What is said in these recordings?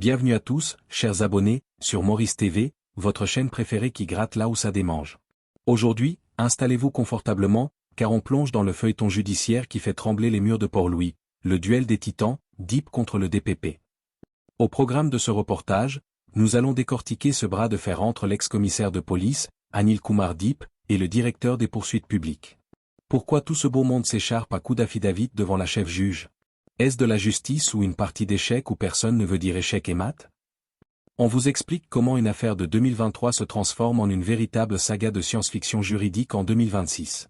Bienvenue à tous, chers abonnés, sur Maurice TV, votre chaîne préférée qui gratte là où ça démange. Aujourd'hui, installez-vous confortablement, car on plonge dans le feuilleton judiciaire qui fait trembler les murs de Port-Louis, le duel des titans, DIP contre le DPP. Au programme de ce reportage, nous allons décortiquer ce bras de fer entre l'ex-commissaire de police, Anil Kumar DIP, et le directeur des poursuites publiques. Pourquoi tout ce beau monde s'écharpe à coups d'affidavit devant la chef juge? Est-ce de la justice ou une partie d'échec où personne ne veut dire échec et mat? On vous explique comment une affaire de 2023 se transforme en une véritable saga de science-fiction juridique en 2026.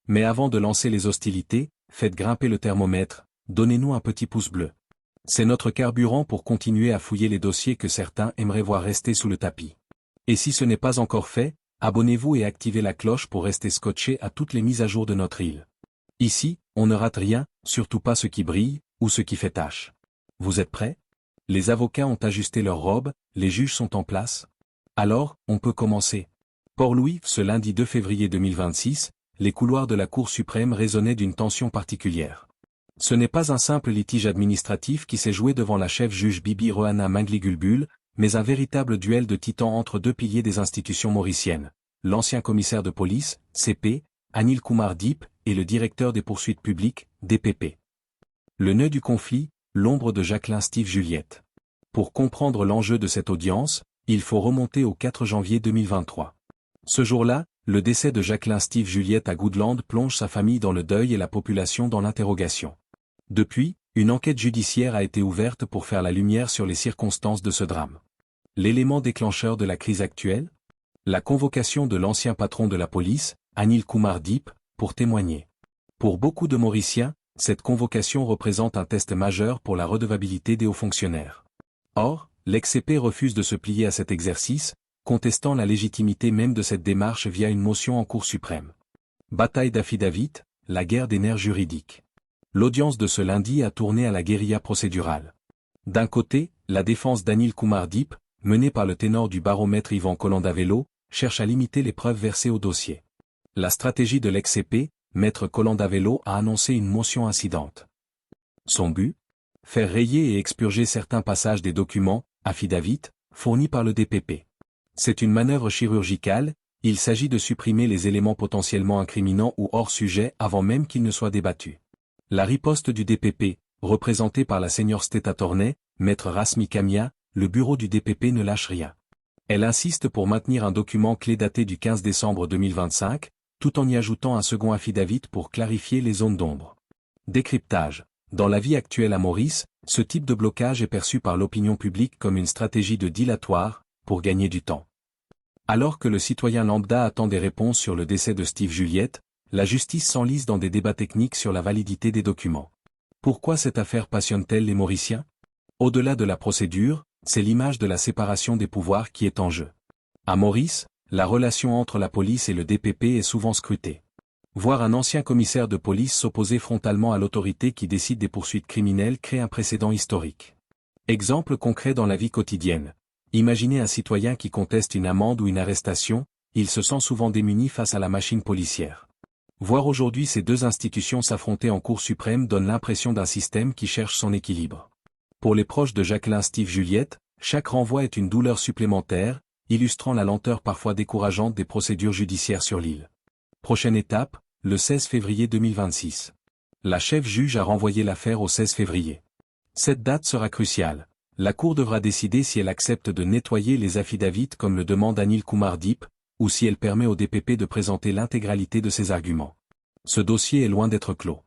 Mais avant de lancer les hostilités, faites grimper le thermomètre, donnez-nous un petit pouce bleu. C'est notre carburant pour continuer à fouiller les dossiers que certains aimeraient voir rester sous le tapis. Et si ce n'est pas encore fait, abonnez-vous et activez la cloche pour rester scotché à toutes les mises à jour de notre île. Ici, on ne rate rien, surtout pas ce qui brille, ou ce qui fait tache. Vous êtes prêts? Les avocats ont ajusté leurs robes, les juges sont en place. Alors, on peut commencer. Port-Louis, ce lundi 2 février 2026, les couloirs de la Cour suprême résonnaient d'une tension particulière. Ce n'est pas un simple litige administratif qui s'est joué devant la chef juge Bibi Rohana Mingli-Gulbul, mais un véritable duel de titans entre deux piliers des institutions mauriciennes, l'ancien commissaire de police, CP, Anil Kumar DIP, et le directeur des poursuites publiques, DPP. Le nœud du conflit, l'ombre de Jacqueline Steve Juliette. Pour comprendre l'enjeu de cette audience, il faut remonter au 4 janvier 2023. Ce jour-là, le décès de Jacqueline Steve Juliette à Goodland plonge sa famille dans le deuil et la population dans l'interrogation. Depuis, une enquête judiciaire a été ouverte pour faire la lumière sur les circonstances de ce drame. L'élément déclencheur de la crise actuelle? La convocation de l'ancien patron de la police, Anil Kumar DIP, pour témoigner. Pour beaucoup de Mauriciens, cette convocation représente un test majeur pour la redevabilité des hauts fonctionnaires. Or, l'ex-CP refuse de se plier à cet exercice, contestant la légitimité même de cette démarche via une motion en Cour suprême. Bataille d'affidavit, la guerre des nerfs juridiques. L'audience de ce lundi a tourné à la guérilla procédurale. D'un côté, la défense d'Anil Kumar DIP, menée par le ténor du baromètre Yvan Colandavello, cherche à limiter les preuves versées au dossier. La stratégie de l'ex-CP, Maître Colandavello a annoncé une motion incidente. Son but? Faire rayer et expurger certains passages des documents, affidavit, fournis par le DPP. C'est une manœuvre chirurgicale, il s'agit de supprimer les éléments potentiellement incriminants ou hors sujet avant même qu'ils ne soient débattus. La riposte du DPP, représentée par la senior state attorney, Maître Rasmi Kamia, le bureau du DPP ne lâche rien. Elle insiste pour maintenir un document clé daté du 15 décembre 2025, tout en y ajoutant un second affidavit pour clarifier les zones d'ombre. Décryptage. Dans la vie actuelle à Maurice, ce type de blocage est perçu par l'opinion publique comme une stratégie de dilatoire, pour gagner du temps. Alors que le citoyen lambda attend des réponses sur le décès de Steve Juliette, la justice s'enlise dans des débats techniques sur la validité des documents. Pourquoi cette affaire passionne-t-elle les Mauriciens? Au-delà de la procédure, c'est l'image de la séparation des pouvoirs qui est en jeu. À Maurice, la relation entre la police et le DPP est souvent scrutée. Voir un ancien commissaire de police s'opposer frontalement à l'autorité qui décide des poursuites criminelles crée un précédent historique. Exemple concret dans la vie quotidienne. Imaginez un citoyen qui conteste une amende ou une arrestation, il se sent souvent démuni face à la machine policière. Voir aujourd'hui ces deux institutions s'affronter en Cour suprême donne l'impression d'un système qui cherche son équilibre. Pour les proches de Jacqueline Steve Juliette, chaque renvoi est une douleur supplémentaire, illustrant la lenteur parfois décourageante des procédures judiciaires sur l'île. Prochaine étape, le 16 février 2026. La chef juge a renvoyé l'affaire au 16 février. Cette date sera cruciale. La Cour devra décider si elle accepte de nettoyer les affidavits comme le demande Anil Kumar DIP, ou si elle permet au DPP de présenter l'intégralité de ses arguments. Ce dossier est loin d'être clos.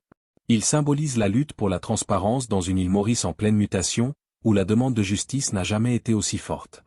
Il symbolise la lutte pour la transparence dans une île Maurice en pleine mutation, où la demande de justice n'a jamais été aussi forte.